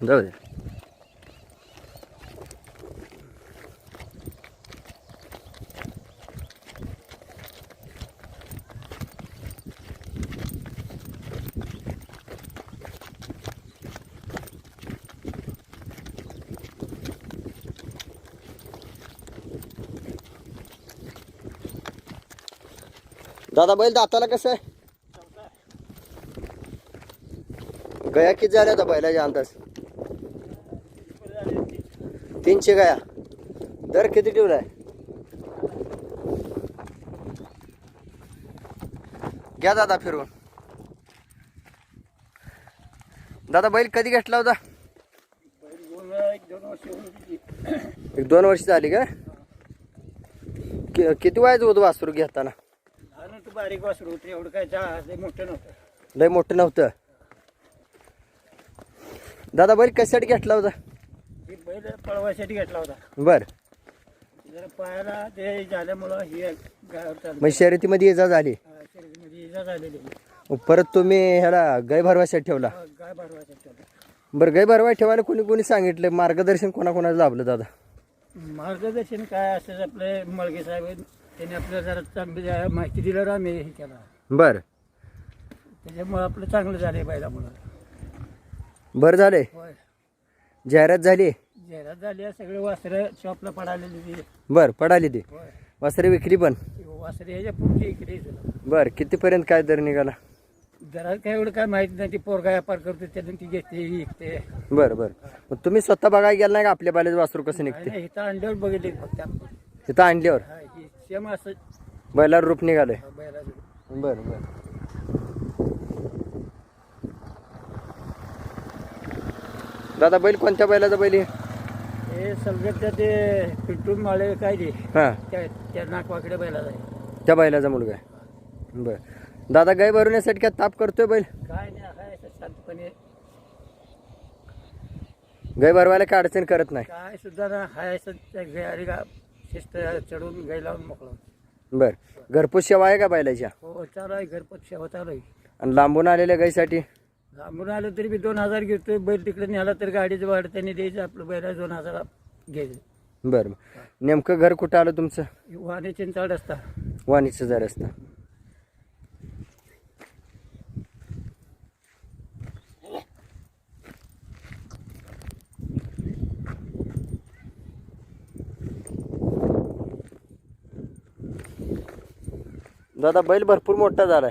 जाऊ दे. दादा बैल दाताला कसं आहे? गया किती झाल्या आता बैलाच्या अंदाज? 300 गया. दर किती ठेवलाय? घ्या दादा फिरवून. दादा बैल कधी घेतला होता? 1-2 वर्ष झाली का? किती वयाचं होतं वासरू घेताना? बारीक वासरू होते, एवढं काय लय मोठं नव्हतं. लय मोठं नव्हतं. दादा बैल कशासाठी घेतला होता? बैल पळवायसाठी घेतला होता. बर. जरा पायाला ते झाल्यामुळं ही गावावर चालू मग शर्यतीमध्ये इजा झाली. शरीरामध्ये इजा झालेली. परत तुम्ही ह्याला गाय भरवायसाठी ठेवला. गाय भरवायसाठी ठेवला. बरं, गाय भरवाय ठेवायला कोणी कोणी सांगितलं? मार्गदर्शन कोणाकोणाला लाभलं दादा? मार्गदर्शन काय असं आपले मळगे साहेब त्यांनी आपल्याला जरा चांगली माहिती दिल्यावर आम्ही हे केला. बरं. त्याच्यामुळं आपलं चांगलं झालं बैलामुळं. बरं झाले. होय, जाहिरात झाली. जाहिरात झाली. सगळे वासरं शॉपला पडालेली. बरं, पडाली ती होय, वासरे विकली पण. वासरे ह्याच्या पुढची इकडे. बरं, कितीपर्यंत काय दर निघाला? जरा काय एवढं काय माहिती नाही. ती पोरगा व्यापार करतो त्यानं ती घेते ही विकते. बरं बरं. मग तुम्ही स्वतः बघायला गेला नाही का आपल्या बालेचं वासरू कसं निघते? नाही, इथं अंड्यावर बघितले फक्त आपण. तिथं आणल्यावर सेम असं बैलावर रूप निघालंय. बैलाचं. बरं बरं. दादा बैल कोणत्या बैलाचा बैल आहे? हे सलगरच्या ते पिंटू माळे काय ते हां, त्या नाकवाकडे बैलाचा आहे. त्या बैलाचा मुलगा आहे. बरं. दादा गाय भरवण्यासाठी काय ताप करतोय बैल? काय नाही, हाय शांतपणे. गाय भरवायला काय अडचण करत नाही. काय सुद्धा ना हाय गाडी शिस्त चढून गाय लावून मोकळा. बरं. घरपोच सेवा आहे का बैलाच्या? हो, चालू आहे. घरपोच सेवा चालू आहे. आणि लांबून आलेल्या गायसाठी? लांबून आलं तरी मी 2000 घेतोय. बैल तिकडे न्याला तर गाडीचं भाडं त्यांनी द्यायचं. आपलं बैला 2000 घ्यायचं. बरं. नेमकं घर कुठं आलं तुमचं? वाणे चिंचाड असता. वाणीचं जर असतं. दादा बैल भरपूर मोठा झालाय.